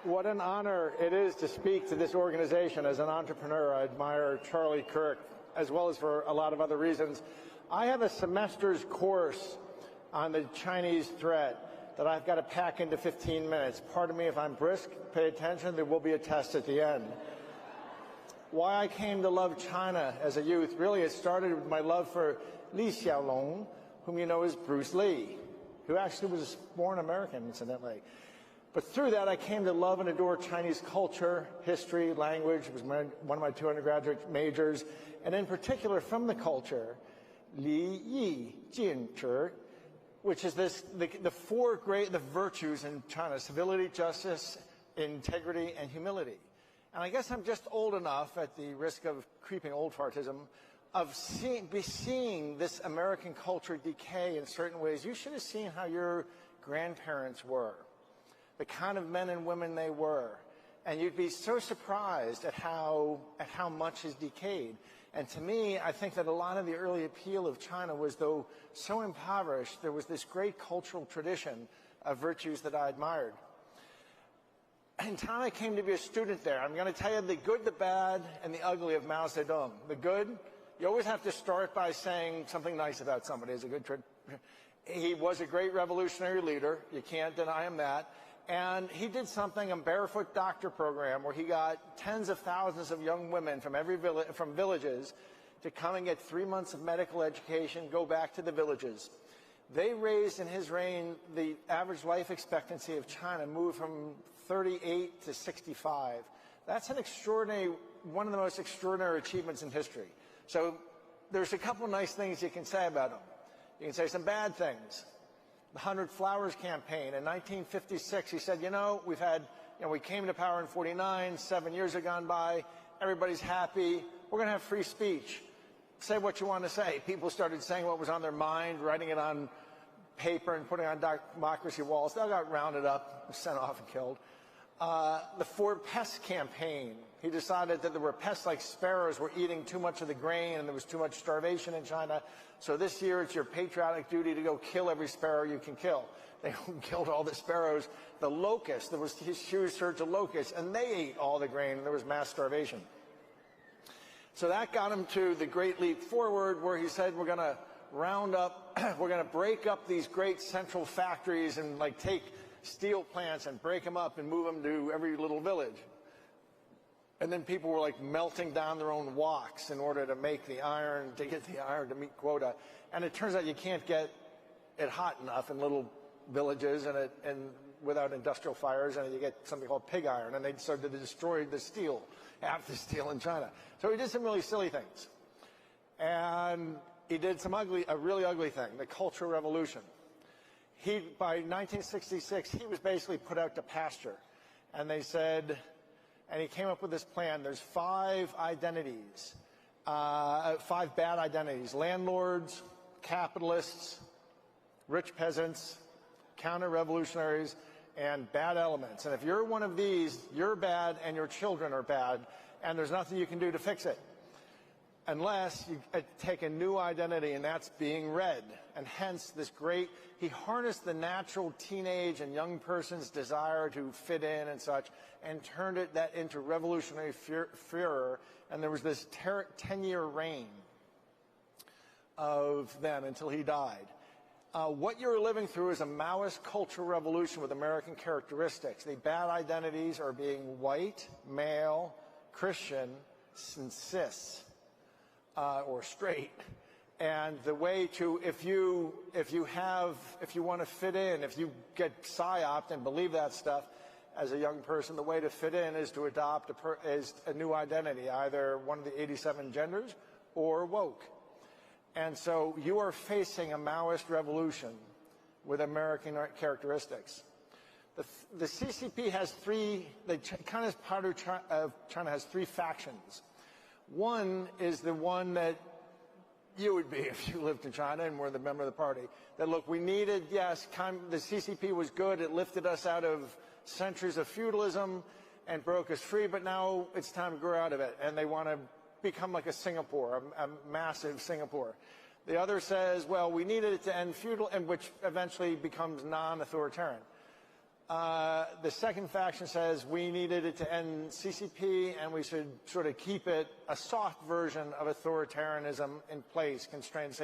What an honor it is to speak to this organization. As an entrepreneur, I admire Charlie Kirk, as well as for a lot of other reasons. I have a semester's course on the Chinese threat that I've got to pack into 15 minutes. Pardon me if I'm brisk, pay attention, there will be a test at the end. Why I came to love China as a youth, really it started with my love for Li Xiaolong, whom you know as Bruce Lee, who actually was born American, incidentally. But through that, I came to love and adore Chinese culture, history, language. It was one of my two undergraduate majors. And in particular, from the culture, Li Yi Jin Zhi, which is the four great virtues in China: civility, justice, integrity, and humility. And I guess I'm just old enough, at the risk of creeping old-fartism, of seeing this American culture decay in certain ways. You should have seen how your grandparents were, the kind of men and women they were, and you'd be so surprised at how much has decayed. And to me, I think that a lot of the early appeal of China was, though so impoverished, there was this great cultural tradition of virtues that I admired. In time, I came to be a student there. I'm going to tell you the good, the bad, and the ugly of Mao Zedong. The good, you always have to start by saying something nice about somebody. He was a great revolutionary leader. You can't deny him that. And he did something, a barefoot doctor program, where he got tens of thousands of young women from from villages to come and get 3 months of medical education, go back to the villages. They raised, in his reign, the average life expectancy of China moved from 38 to 65. That's an extraordinary, one of the most extraordinary achievements in history. So there's a couple nice things you can say about him. You can say some bad things. The 100 Flowers campaign in 1956, he said, we came to power in 49, 7 years have gone by, everybody's happy, we're going to have free speech. Say what you want to say. People started saying what was on their mind, writing it on paper and putting it on democracy walls. They all got rounded up, sent off and killed. The Ford Pest campaign. He decided that there were pests like sparrows were eating too much of the grain and there was too much starvation in China. So this year it's your patriotic duty to go kill every sparrow you can kill. They killed all the sparrows. The locusts, there was a huge surge of locusts, and they ate all the grain, and there was mass starvation. So that got him to the Great Leap Forward, where he said, we're going to we're going to break up these great central factories and take steel plants and break them up and move them to every little village. And then people were melting down their own woks in order to make the iron, to get the iron to meet quota. And it turns out you can't get it hot enough in little villages and without industrial fires, and you get something called pig iron, and they started to destroy the steel, half the steel in China. So he did some really silly things. And he did a really ugly thing, the Cultural Revolution. By 1966, he was basically put out to pasture. And they said, and he came up with this plan, there's 5 identities, 5 bad identities: landlords, capitalists, rich peasants, counter-revolutionaries, and bad elements. And if you're one of these, you're bad and your children are bad, and there's nothing you can do to fix it unless you take a new identity, and that's being red. And hence he harnessed the natural teenage and young person's desire to fit in and such, and turned that into revolutionary furor, and there was this 10-year reign of them until he died. What you're living through is a Maoist cultural revolution with American characteristics. The bad identities are being white, male, Christian, and cis, or straight. And the way to, if you want to fit in, if you get psyoped and believe that stuff as a young person, the way to fit in is to adopt a new identity, either one of the 87 genders or woke. And so you are facing a Maoist revolution with American characteristics. The CCP has the Communist Party of China has 3 factions. One is the one that you would be if you lived in China and were the member of the party. That, look, we needed, yes, the CCP was good. It lifted us out of centuries of feudalism and broke us free, but now it's time to grow out of it. And they want to become like a Singapore, a massive Singapore. The other says, well, we needed it to end feudal, and which eventually becomes non-authoritarian. The second faction says we needed it to end CCP and we should sort of keep it a soft version of authoritarianism in place, constrained.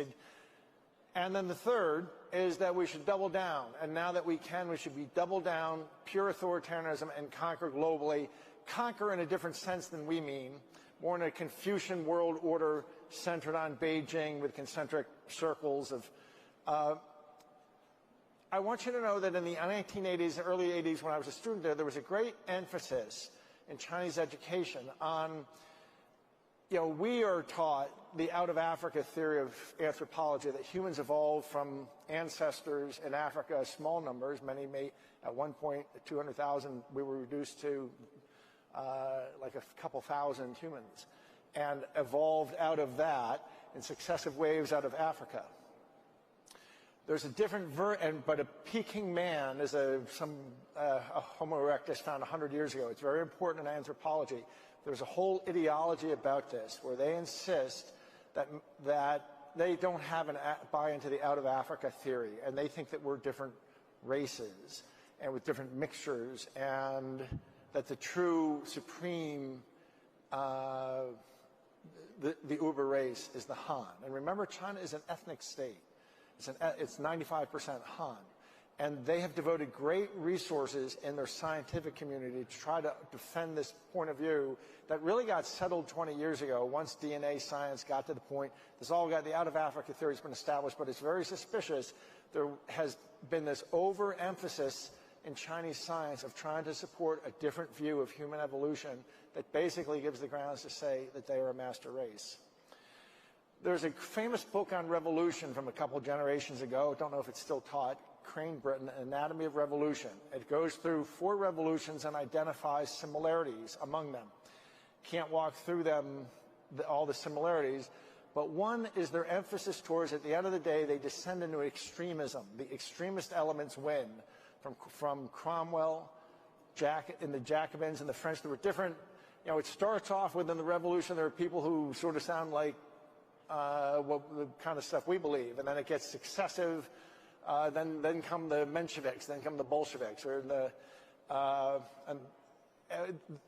And then the third is that we should double down. And now that we can, we should be double down, pure authoritarianism, and conquer globally. Conquer in a different sense than we mean, more in a Confucian world order centered on Beijing with concentric circles of... I want you to know that in the 1980s, early 80s, when I was a student there was a great emphasis in Chinese education on, we are taught the out-of-Africa theory of anthropology, that humans evolved from ancestors in Africa, small numbers, many may, at one point, 200,000, we were reduced to like a couple thousand humans, and evolved out of that in successive waves out of Africa. There's a different but a Peking man is a Homo erectus found 100 years ago. It's very important in anthropology. There's a whole ideology about this where they insist that they don't buy into the out-of-Africa theory, and they think that we're different races and with different mixtures, and that the true supreme, the Uber race is the Han. And remember, China is an ethnic state. It's 95% Han. And they have devoted great resources in their scientific community to try to defend this point of view that really got settled 20 years ago once DNA science got to the point. The out-of-Africa theory has been established, but it's very suspicious. There has been this overemphasis in Chinese science of trying to support a different view of human evolution that basically gives the grounds to say that they are a master race. There's a famous book on revolution from a couple generations ago. I don't know if it's still taught. Crane Britton, Anatomy of Revolution. It goes through 4 revolutions and identifies similarities among them. Can't walk through them, all the similarities, but one is their emphasis towards, at the end of the day, they descend into extremism. The extremist elements win. From Cromwell, in the Jacobins and the French, there were different, it starts off within the revolution, there are people who sort of sound like the kind of stuff we believe, and then it gets successive. Then come the Mensheviks, then come the Bolsheviks, and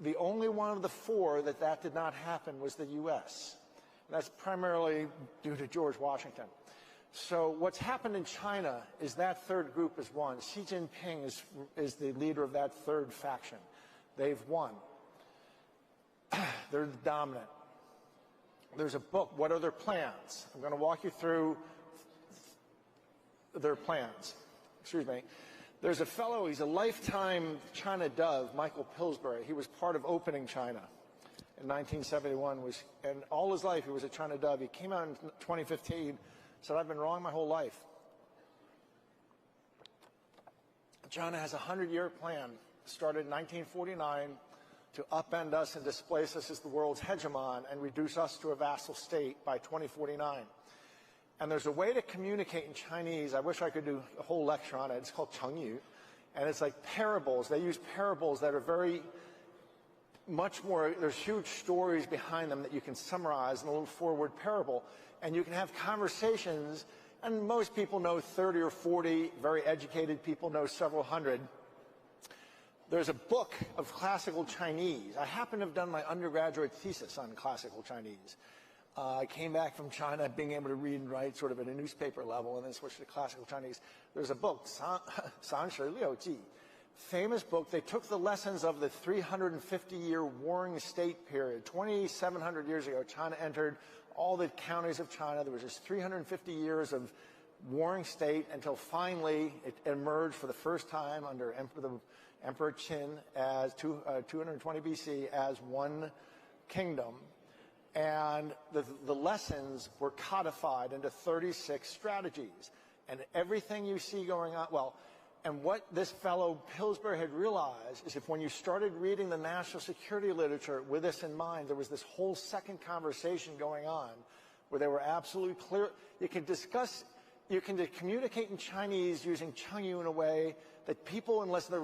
the only one of the 4 that did not happen was the U.S. And that's primarily due to George Washington. So what's happened in China is that third group is won. Xi Jinping is the leader of that third faction. They've won. They're the dominant. There's a book, What Are Their Plans? I'm going to walk you through their plans. Excuse me. There's a fellow, he's a lifetime China dove, Michael Pillsbury. He was part of opening China in 1971, and all his life he was a China dove. He came out in 2015, said, I've been wrong my whole life. China has a 100-year plan, started in 1949, to upend us and displace us as the world's hegemon and reduce us to a vassal state by 2049. And there's a way to communicate in Chinese. I wish I could do a whole lecture on it. It's called Chengyu. And it's like parables. They use parables that are very much more, there's huge stories behind them that you can summarize in a little forward parable. And you can have conversations, and most people know 30 or 40, very educated people know several hundred. There's a book of classical Chinese. I happen to have done my undergraduate thesis on classical Chinese. I came back from China being able to read and write sort of at a newspaper level and then switched to classical Chinese. There's a book, San Shi Liu Ji, famous book. They took the lessons of the 350-year warring state period. 2,700 years ago, China entered all the counties of China. There was just 350 years of warring state until finally it emerged for the first time under Emperor Qin as 220 BC as one kingdom. And the lessons were codified into 36 strategies. And everything you see going on, and what this fellow Pillsbury had realized is if when you started reading the national security literature with this in mind, there was this whole second conversation going on where they were absolutely clear. You can communicate in Chinese using Chengyu in a way that people, unless they're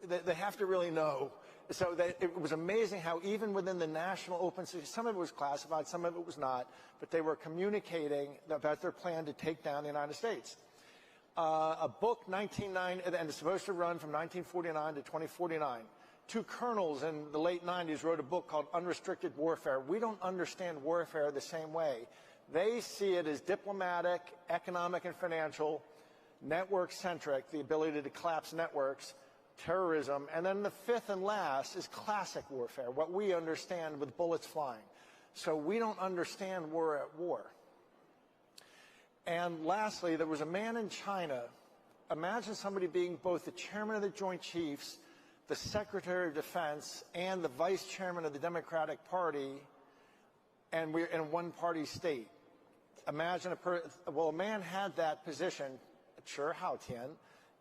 they have to really know. So it was amazing how even within the national open system, some of it was classified, some of it was not, but they were communicating about their plan to take down the United States. A book, 1990, and it's supposed to run from 1949 to 2049. Two colonels in the late 90s wrote a book called Unrestricted Warfare. We don't understand warfare the same way. They see it as diplomatic, economic and financial, network-centric, the ability to collapse networks, terrorism, and then the fifth and last is classic warfare, what we understand with bullets flying. So we don't understand we're at war. And lastly, there was a man in China. Imagine somebody being both the chairman of the Joint Chiefs, the Secretary of Defense, and the vice chairman of the Democratic Party, and we're in a one-party state. Imagine a man had that position, Chi Haotian,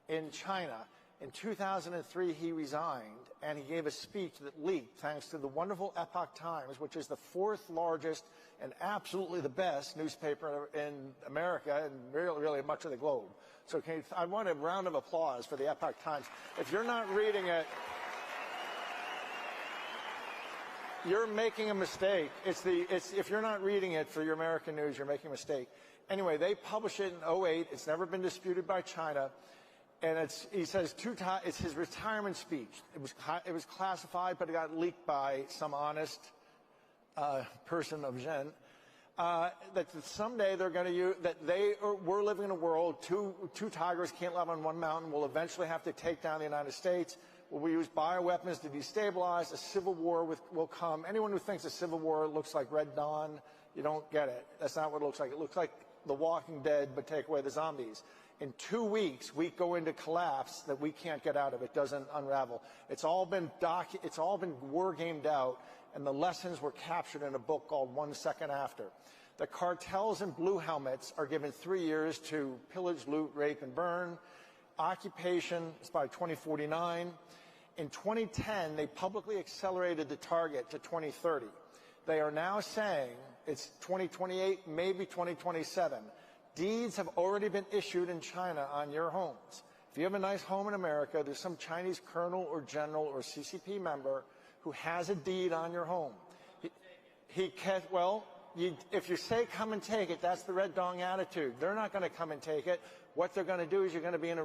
in China. In 2003, he resigned, and he gave a speech that leaked thanks to the wonderful Epoch Times, which is the fourth largest and absolutely the best newspaper in America and really much of the globe. So I want a round of applause for the Epoch Times. If you're not reading it, you're making a mistake. If you're not reading it for your American news, you're making a mistake. Anyway, they published it in 2008. It's never been disputed by China. And he says it's his retirement speech. It was classified, but it got leaked by some honest person of Zhen. That someday they're going to use that we're living in a world two tigers can't live on one mountain. We'll eventually have to take down the United States. We'll use bioweapons to destabilize. A civil war will come. Anyone who thinks a civil war looks like Red Dawn, you don't get it. That's not what it looks like. It looks like The Walking Dead, but take away the zombies. In 2 weeks, we go into collapse that we can't get out of. It doesn't unravel. It's all been war gamed out, and the lessons were captured in a book called 1 Second After. The cartels in blue helmets are given 3 years to pillage, loot, rape, and burn. Occupation is by 2049. In 2010, they publicly accelerated the target to 2030. They are now saying it's 2028, maybe 2027. Deeds have already been issued in China on your homes. If you have a nice home in America, there's some Chinese colonel or general or CCP member who has a deed on your home. If you say come and take it, that's the Red Dong attitude. They're not going to come and take it. What they're going to do is you're going to be in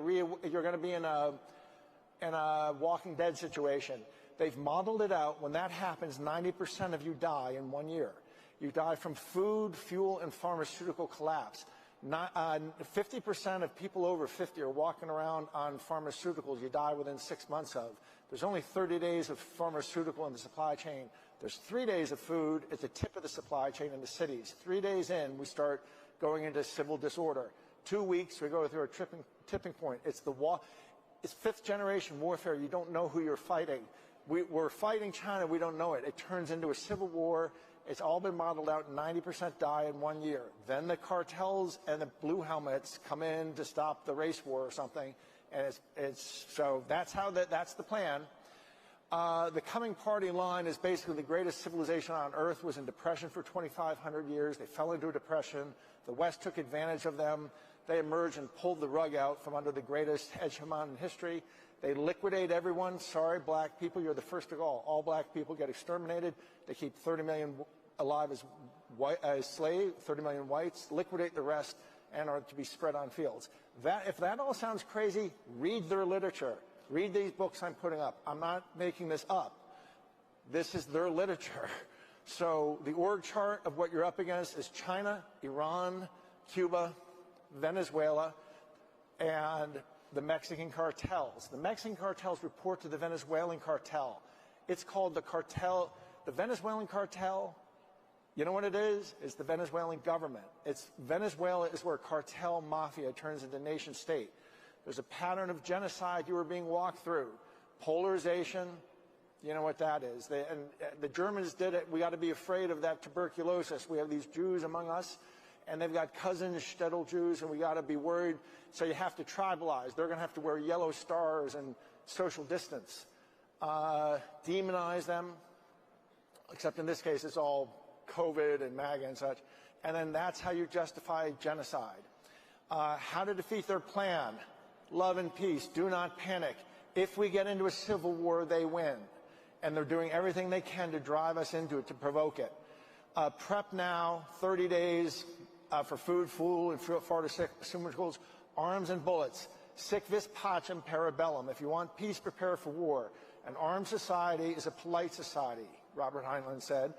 a Walking Dead situation. They've modeled it out. When that happens, 90% of you die in 1 year. You die from food, fuel, and pharmaceutical collapse. 50% of people over 50 are walking around on pharmaceuticals you die within 6 months of. There's only 30 days of pharmaceutical in the supply chain. There's 3 days of food at the tip of the supply chain in the cities. 3 days in, we start going into civil disorder. 2 weeks, we go through a tipping point. It's fifth generation warfare. You don't know who you're fighting. We're fighting China. We don't know it. It turns into a civil war. It's all been modeled out. 90% die in 1 year. Then the cartels and the blue helmets come in to stop the race war or something. And so that's the plan. The coming party line is basically the greatest civilization on earth was in depression for 2,500 years. They fell into a depression. The West took advantage of them. They emerged and pulled the rug out from under the greatest hegemon in history. They liquidate everyone. Sorry, black people, you're the first of all. All black people get exterminated. They keep 30 million alive as slaves, 30 million whites, liquidate the rest, and are to be spread on fields. If that all sounds crazy, read their literature. Read these books I'm putting up. I'm not making this up. This is their literature. So the org chart of what you're up against is China, Iran, Cuba, Venezuela, and the Mexican cartels. The Mexican cartels report to the Venezuelan cartel. It's called the cartel. The Venezuelan cartel, you know what it is? It's the Venezuelan government. Venezuela is where cartel mafia turns into nation state. There's a pattern of genocide you were being walked through. Polarization, you know what that is. The Germans did it. We got to be afraid of that tuberculosis. We have these Jews among us, and they've got cousins, shtetl Jews, and we got to be worried. So you have to tribalize. They're going to have to wear yellow stars and social distance. Demonize them, except in this case it's all COVID and MAGA and such. And then that's how you justify genocide. How to defeat their plan. Love and peace. Do not panic. If we get into a civil war, they win. And they're doing everything they can to drive us into it, to provoke it. Prep now, 30 days for food, fuel, and pharmaceuticals. arms and bullets. Sic vis pacem para bellum. If you want peace, prepare for war. An armed society is a polite society, Robert Heinlein said.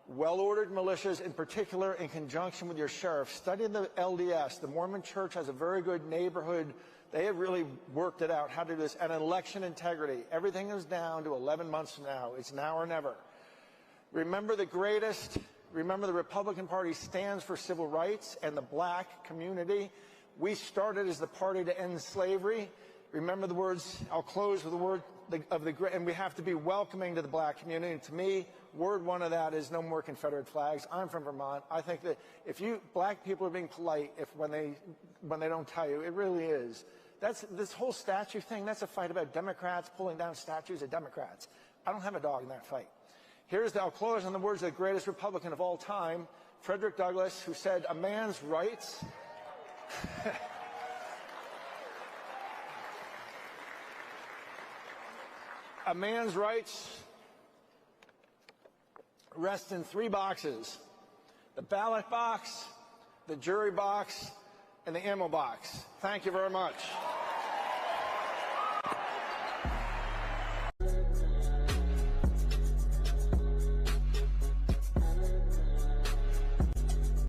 Well-ordered militias, in particular, in conjunction with your sheriff. Study the LDS. The Mormon Church has a very good neighborhood. They have really worked it out, how to do this. And election integrity. Everything is down to 11 months from now. It's now or never. Remember the Republican Party stands for civil rights and the black community. We started as the party to end slavery. Remember the words, I'll close with the word and we have to be welcoming to the black community. To me, word one of that is no more Confederate flags. I'm from Vermont. I think that if black people are being polite when they don't tell you, it really is. This whole statue thing, that's a fight about Democrats pulling down statues of Democrats. I don't have a dog in that fight. I'll close on the words of the greatest Republican of all time, Frederick Douglass, who said, a man's rights a man's rights rest in 3 boxes: the ballot box, the jury box, and the ammo box. Thank you very much.